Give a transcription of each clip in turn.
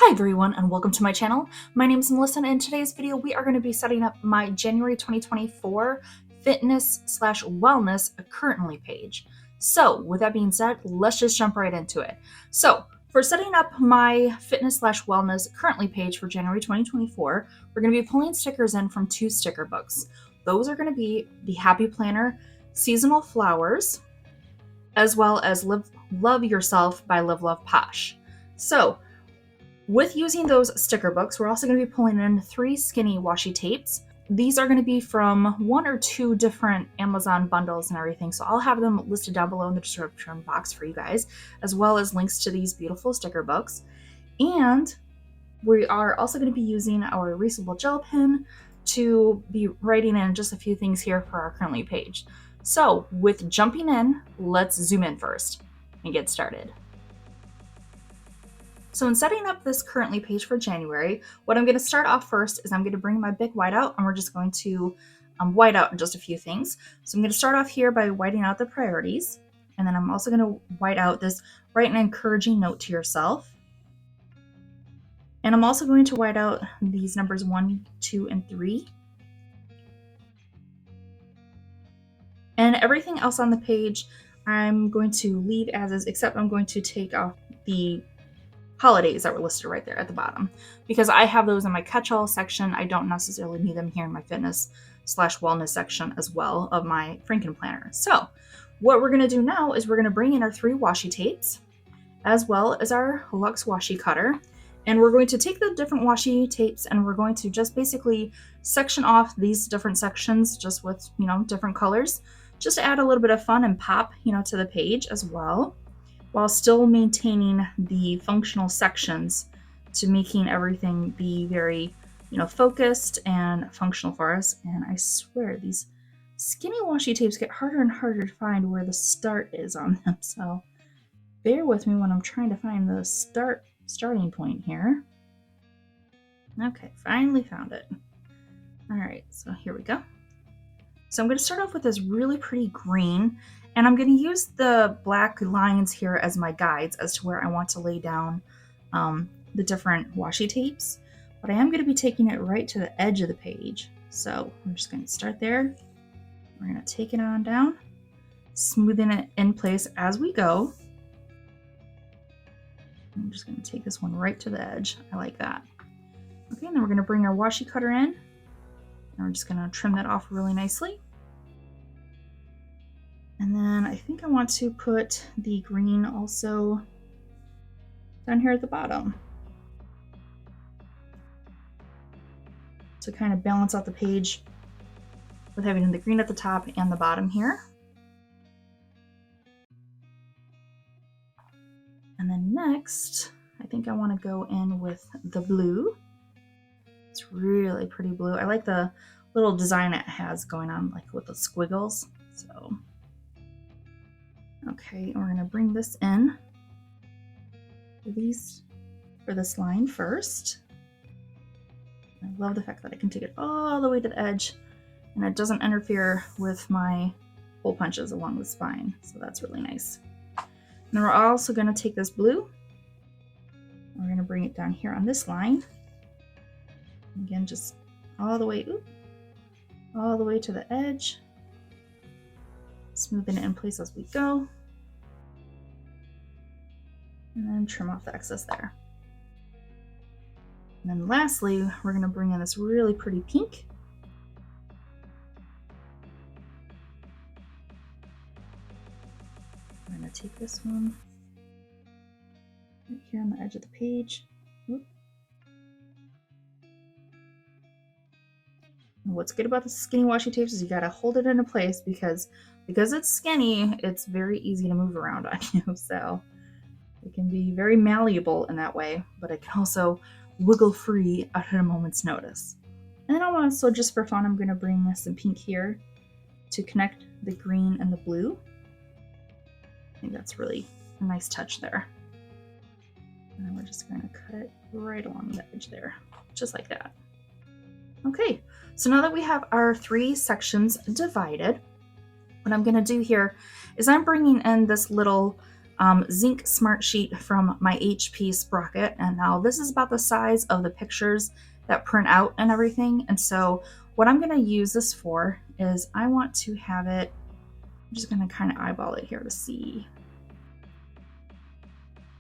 Hi everyone and welcome to my channel. My name is Melissa and in today's video we are going to be setting up my January 2024 fitness/wellness currently page. So with that being said, let's just jump right into it. So for setting up my fitness/wellness currently page for January 2024, we're going to be pulling stickers in from two sticker books. Those are going to be the Happy Planner Seasonal Flowers, as well as Love Yourself by Live Love Posh. So with using those sticker books, we're also going to be pulling in 3 skinny washi tapes. These are going to be from 1 or 2 different Amazon bundles and everything, so I'll have them listed down below in the description box for you guys, as well as links to these beautiful sticker books. And we are also going to be using our erasable gel pen to be writing in just a few things here for our currently page. So with jumping in, let's zoom in first and get started. So in setting up this currently page for January, what I'm going to start off first is I'm going to bring my big white out and we're just going to white out just a few things. So I'm going to start off here by whiting out the priorities. And then I'm also going to white out this write an encouraging note to yourself. And I'm also going to white out these numbers 1, 2, and 3. And everything else on the page I'm going to leave as is, except I'm going to take off the holidays that were listed right there at the bottom, because I have those in my catch-all section. I don't necessarily need them here in my fitness/wellness section as well of my Franken planner. So what we're going to do now is we're going to bring in our 3 washi tapes as well as our Luxe washi cutter, and we're going to take the different washi tapes and we're going to just basically section off these different sections just with, different colors, just to add a little bit of fun and pop, to the page as well, while still maintaining the functional sections to making everything be very, focused and functional for us. And I swear these skinny washi tapes get harder and harder to find where the start is on them. So bear with me when I'm trying to find the starting point here. Okay, finally found it. All right, so here we go. So I'm going to start off with this really pretty green, and I'm going to use the black lines here as my guides as to where I want to lay down the different washi tapes. But I am going to be taking it right to the edge of the page. So I'm just going to start there. We're going to take it on down, smoothing it in place as we go. I'm just going to take this one right to the edge. I like that. Okay, and then we're going to bring our washi cutter in. And we're just going to trim that off really nicely. And then I think I want to put the green also down here at the bottom to kind of balance out the page with having the green at the top and the bottom here. And then next, I think I want to go in with the blue. It's really pretty blue. I like the little design it has going on, like with the squiggles. So, okay, and we're going to bring this in for this line first. I love the fact that I can take it all the way to the edge and it doesn't interfere with my hole punches along the spine. So that's really nice. And then we're also going to take this blue. We're going to bring it down here on this line. Again, just all the way to the edge. Smoothing it in place as we go. And then trim off the excess there. And then lastly, we're going to bring in this really pretty pink. I'm going to take this one right here on the edge of the page. Oop. And what's good about the skinny washi tapes is you got to hold it into place because it's skinny, it's very easy to move around on you. So it can be very malleable in that way, but it can also wiggle free at a moment's notice. And then also, just for fun, I'm going to bring some pink here to connect the green and the blue. I think that's really a nice touch there. And then we're just going to cut it right along the edge there, just like that. Okay, so now that we have our 3 sections divided, what I'm going to do here is I'm bringing in this little zinc smart sheet from my HP sprocket. And now this is about the size of the pictures that print out and everything. And so what I'm going to use this for is I want to have it, I'm just going to kind of eyeball it here to see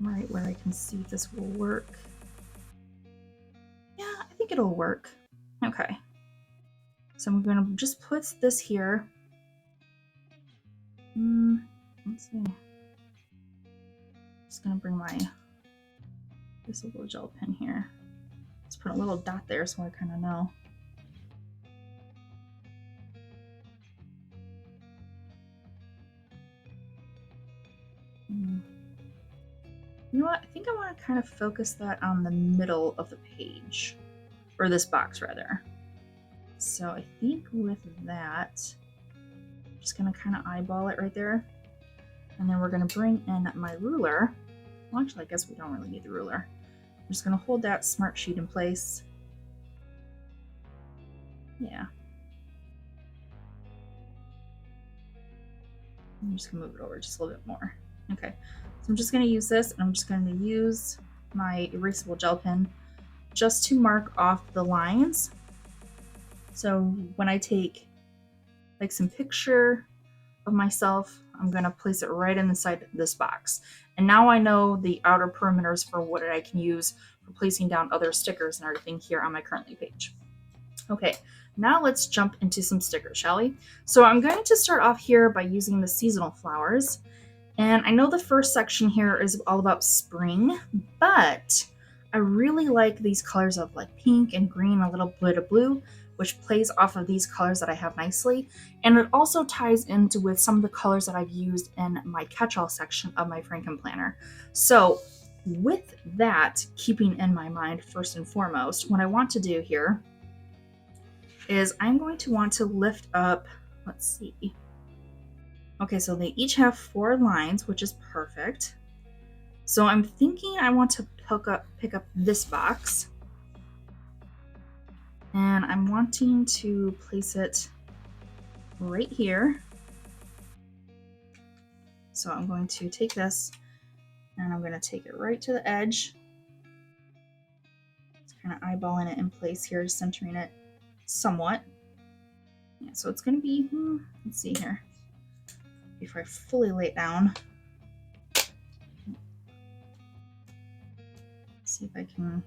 right where I can see if this will work. Yeah, I think it'll work. Okay. So I'm going to just put this here. Let's see. Just going to bring my this little gel pen here. Let's put a little dot there so I kind of know. You know what? I think I want to kind of focus that on the middle of the page, or this box rather. So I think with that, I'm just going to kind of eyeball it right there. And then we're going to bring in my ruler. Well, actually, I guess we don't really need the ruler. I'm just going to hold that smart sheet in place. Yeah. I'm just going to move it over just a little bit more. Okay. So I'm just going to use this, and I'm just going to use my erasable gel pen just to mark off the lines. So when I take like some picture of myself, I'm going to place it right inside this box. And now I know the outer perimeters for what I can use for placing down other stickers and everything here on my Currently page. Okay, now let's jump into some stickers, shall we? So I'm going to start off here by using the seasonal flowers. And I know the first section here is all about spring, but I really like these colors of like pink and green, a little bit of blue, which plays off of these colors that I have nicely. And it also ties into with some of the colors that I've used in my catch-all section of my Franken planner. So with that keeping in my mind, first and foremost, what I want to do here is I'm going to want to lift up, let's see. Okay, so they each have 4 lines, which is perfect. So I'm thinking I want to pick up this box. And I'm wanting to place it right here. So I'm going to take this and I'm going to take it right to the edge. Just kind of eyeballing it in place here, centering it somewhat. Yeah, so it's going to be, let's see here, before I fully lay it down. See if I can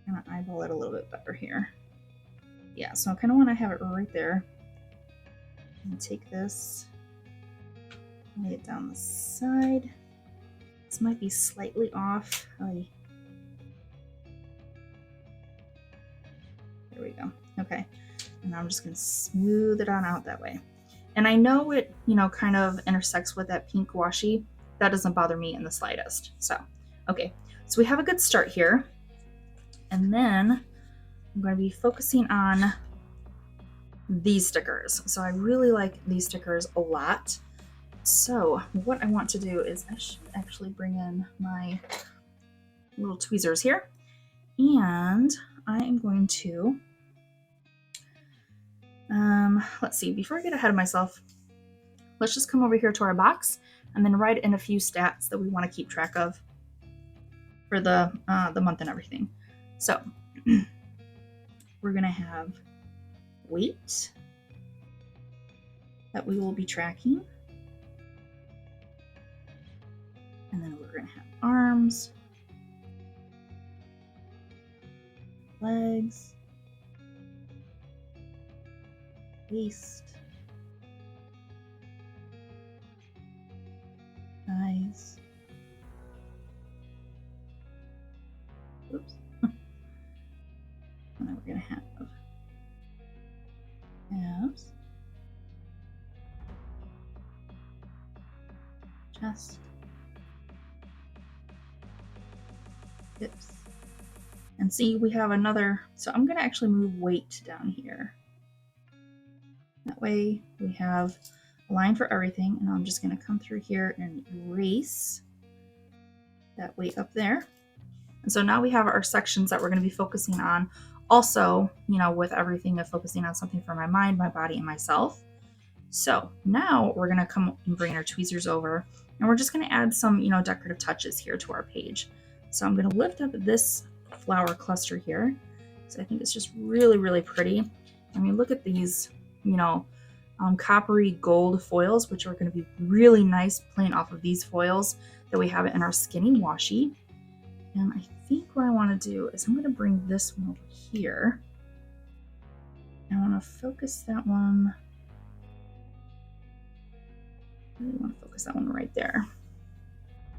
kind of eyeball it a little bit better here. Yeah, so I kind of want to have it right there. I'm going to take this, lay it down the side. This might be slightly off. There we go. Okay. And I'm just going to smooth it on out that way. And I know it, kind of intersects with that pink washi. That doesn't bother me in the slightest. So, okay. So we have a good start here. And then I'm going to be focusing on these stickers. So I really like these stickers a lot. So what I want to do is I should actually bring in my little tweezers here. And I am going to, let's see, before I get ahead of myself, let's just come over here to our box and then write in a few stats that we want to keep track of for the month and everything. So we're going to have weight that we will be tracking. And then we're going to have arms, legs, waist, thighs. Oops. And then we're going to have calves, chest, hips. And see, we have another, so I'm going to actually move weight down here. That way we have a line for everything, and I'm just going to come through here and erase that weight up there. And so now we have our sections that we're going to be focusing on. Also, with everything of focusing on something for my mind, my body, and myself. So now we're going to come and bring our tweezers over, And we're just going to add some, decorative touches here to our page. So I'm going to lift up this flower cluster here. So I think it's just really, really pretty. I mean, look at these, coppery gold foils, which are going to be really nice playing off of these foils that we have in our skinny washi. And I think what I want to do is I'm going to bring this one over here. I want to focus that one. I really want to focus that one right there.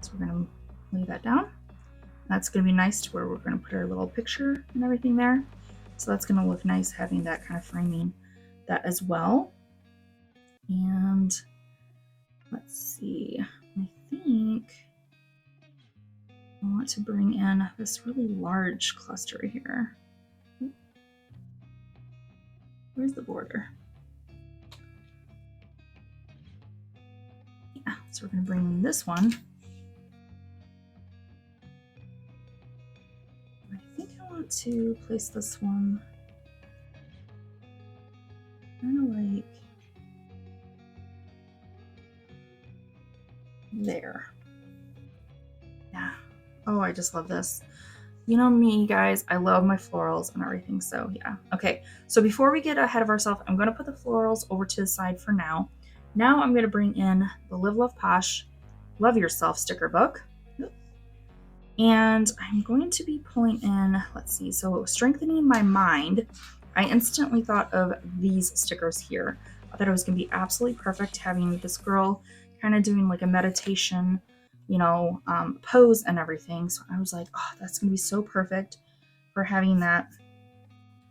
So we're going to lay that down. That's going to be nice to where we're going to put our little picture and everything there. So that's going to look nice having that kind of framing that as well. And let's see, I think I want to bring in this really large cluster here. Where's the border? Yeah, so we're going to bring in this one. I think I want to place this one kind of like there. Yeah. Oh, I just love this. You know me, guys, I love my florals and everything, so yeah. Okay, so before we get ahead of ourselves, I'm going to put the florals over to the side for now. Now I'm going to bring in the Live Love Posh Love Yourself sticker book. And I'm going to be pulling in, let's see, so Strengthening My Mind. I instantly thought of these stickers here. I thought it was going to be absolutely perfect having this girl kind of doing like a meditation, pose and everything. So I was like, oh, that's going to be so perfect for having that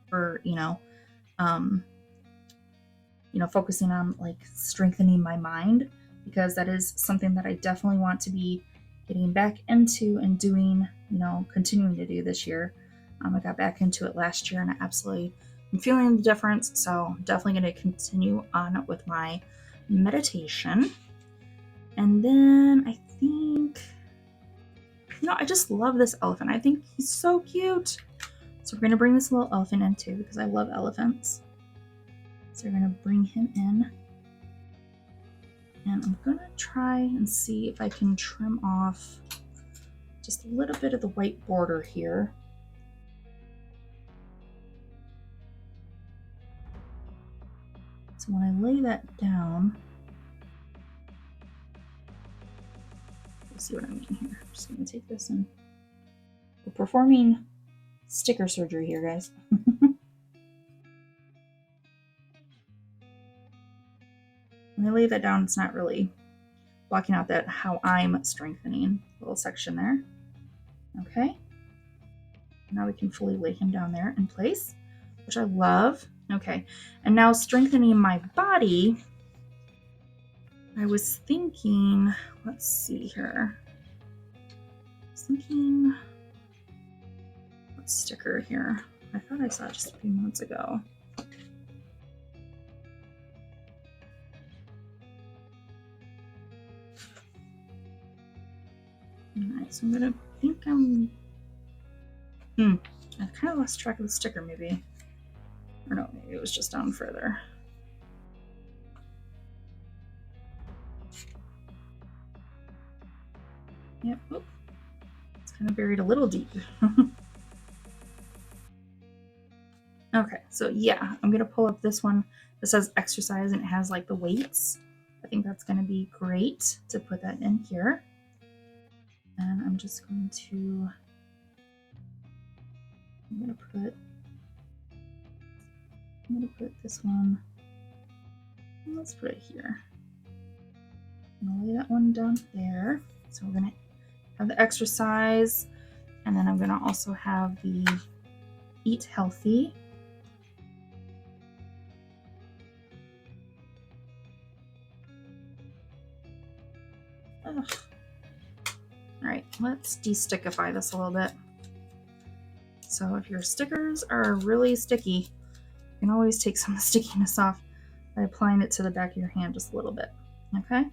for, focusing on like strengthening my mind, because that is something that I definitely want to be getting back into and doing, continuing to do this year. I got back into it last year and I absolutely am feeling the difference. So definitely going to continue on with my meditation. And then I think, I just love this elephant. I think he's so cute. So we're going to bring this little elephant in too, because I love elephants. So we're going to bring him in. And I'm going to try and see if I can trim off just a little bit of the white border here. So when I lay that down, you'll see what I mean here. I'm just going to take this and we're performing sticker surgery here, guys. When I lay that down, it's not really blocking out that how I'm strengthening little section there. Okay. Now we can fully lay him down there in place, which I love. Okay. And now strengthening my body, I was thinking, let's see here. I was thinking, what sticker here? I thought I saw it just a few months ago. Alright, so I'm gonna think I kind of lost track of the sticker maybe. Or no, maybe it was just down further. Yep, oop. It's kind of buried a little deep. Okay, so yeah, I'm gonna pull up this one that says exercise and it has like the weights. I think that's gonna be great to put that in here. And I'm just going to, I'm gonna put this one, let's put it here. I'm gonna lay that one down there. So we're gonna have the exercise, and then I'm gonna also have the eat healthy. Ugh. All right, let's de-stickify this a little bit. So if your stickers are really sticky, you can always take some of the stickiness off by applying it to the back of your hand just a little bit, okay?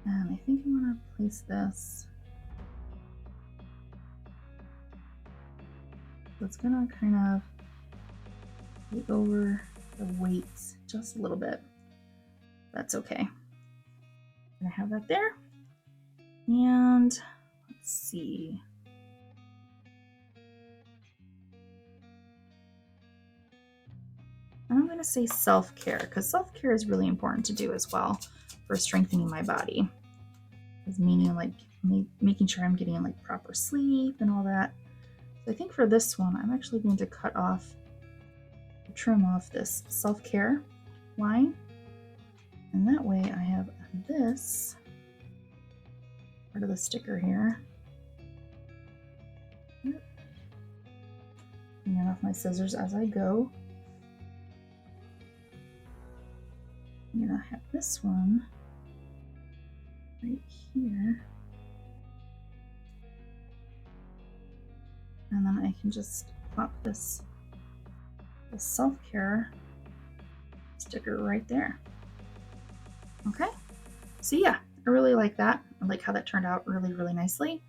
And I think I'm gonna place this. So it's gonna kind of get over the weights just a little bit. That's okay. I'm gonna have that there. And let's see. I'm going to say self-care, because self-care is really important to do as well for strengthening my body. It's meaning like making sure I'm getting like proper sleep and all that. So I think for this one, I'm actually going to trim off this self-care line. And that way I have this part of the sticker here. Cleaning off my scissors as I go. I'm gonna have this one right here. And then I can just plop this self-care sticker right there. Okay, so yeah, I really like that. I like how that turned out really, really nicely.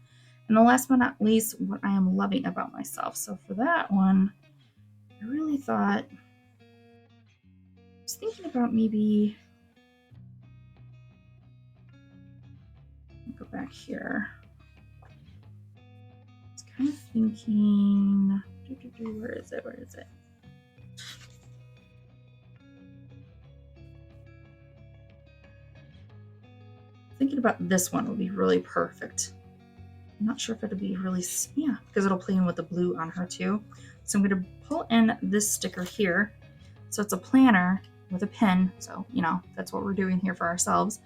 And the last but not least, what I am loving about myself. So for that one, I really thought, I was thinking about maybe, go back here. I was kind of thinking, where is it? Thinking about this one would be really perfect. I'm not sure if it'll be really, yeah, because it'll play in with the blue on her too. So I'm going to pull in this sticker here. So it's a planner with a pin. So, you know, that's what we're doing here for ourselves.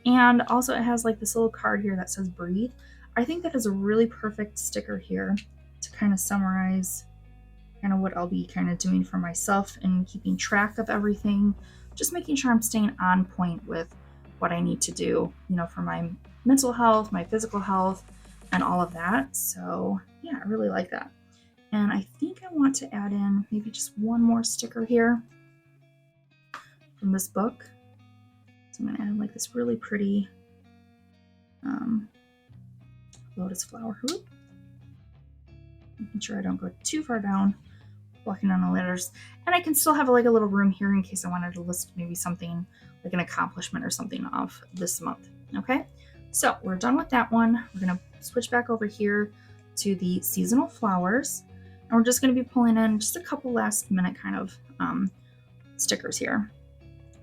And also it has like this little card here that says breathe. I think that is a really perfect sticker here to kind of summarize kind of what I'll be kind of doing for myself and keeping track of everything. Just making sure I'm staying on point with what I need to do, you know, for my mental health, my physical health, and all of that. So yeah, I really like that. And I think I want to add in maybe just one more sticker here from this book. So I'm going to add like this really pretty lotus flower hoop. Making sure I don't go too far down, walking on the letters. And I can still have like a little room here in case I wanted to list maybe something like an accomplishment or something off this month. Okay, so we're done with that one. We're going to switch back over here to the seasonal flowers. And we're just going to be pulling in just a couple last minute kind of stickers here.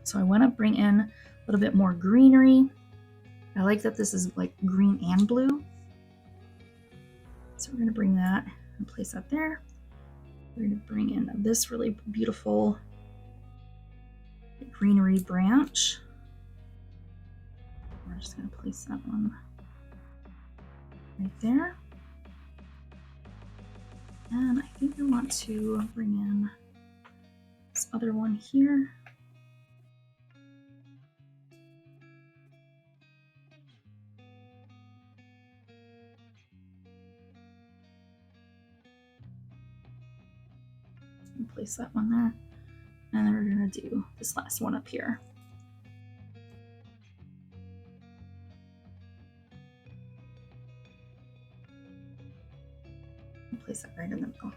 So I want to bring in a little bit more greenery. I like that this is like green and blue. So we're going to bring that and place that there. We're going to bring in this really beautiful greenery branch. We're just going to place that one right there. And I think I want to bring in this other one here. Place that one there. And then we're going to do this last one up here. Place that right in the middle.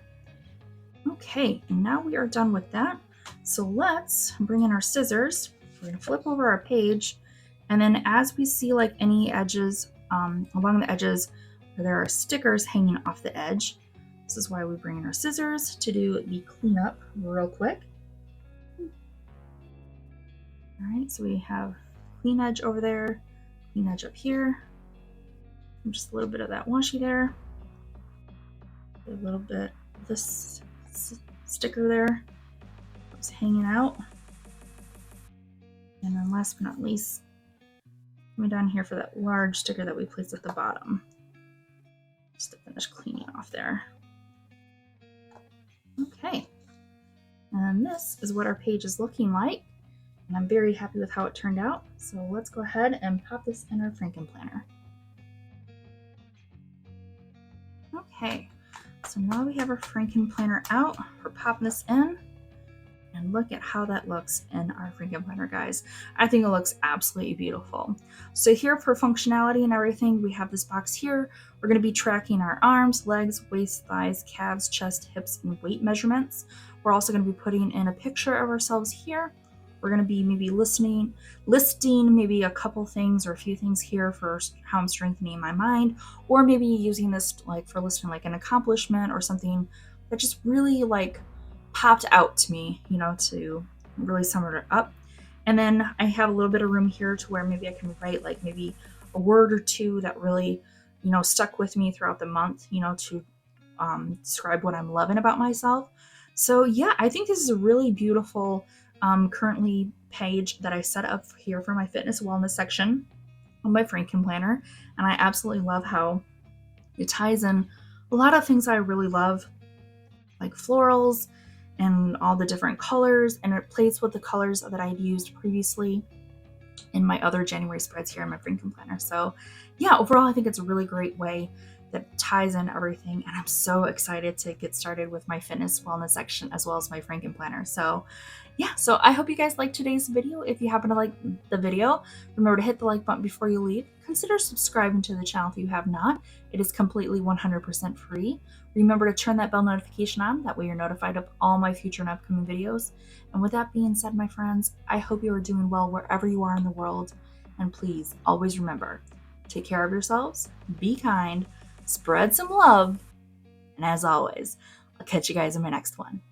Okay, and now we are done with that. So let's bring in our scissors. We're going to flip over our page, and then as we see like any edges along the edges where there are stickers hanging off the edge, this is why we bring in our scissors to do the cleanup real quick. All right, so we have clean edge over there, clean edge up here, and just a little bit of that washi there. A little bit of this sticker there was hanging out. And then last but not least, coming down here for that large sticker that we placed at the bottom. Just to finish cleaning off there. Okay. And this is what our page is looking like. And I'm very happy with how it turned out. So let's go ahead and pop this in our Franken planner. Okay. So now we have our Franken planner out. We're popping this in. And look at how that looks in our Franken planner, guys. I think it looks absolutely beautiful. So here for functionality and everything, we have this box here. We're going to be tracking our arms, legs, waist, thighs, calves, chest, hips, and weight measurements. We're also going to be putting in a picture of ourselves here. We're going to be maybe listing maybe a couple things or a few things here for how I'm strengthening my mind, or maybe using this like for listing like an accomplishment or something that just really like popped out to me, to really sum it up. And then I have a little bit of room here to where maybe I can write like maybe a word or two that really, stuck with me throughout the month, to describe what I'm loving about myself. So yeah, I think this is a really beautiful currently page that I set up here for my fitness wellness section on my Franken planner. And I absolutely love how it ties in a lot of things I really love, like florals and all the different colors, and it plays with the colors that I'd used previously in my other January spreads here in my Franken planner. So yeah, overall, I think it's a really great way that ties in everything. And I'm so excited to get started with my fitness wellness section as well as my Franken planner. So yeah, so I hope you guys liked today's video. If you happen to like the video, remember to hit the like button before you leave. Consider subscribing to the channel if you have not. It is completely 100% free. Remember to turn that bell notification on. That way you're notified of all my future and upcoming videos. And with that being said, my friends, I hope you are doing well wherever you are in the world. And please always remember, take care of yourselves, be kind, spread some love, and as always, I'll catch you guys in my next one.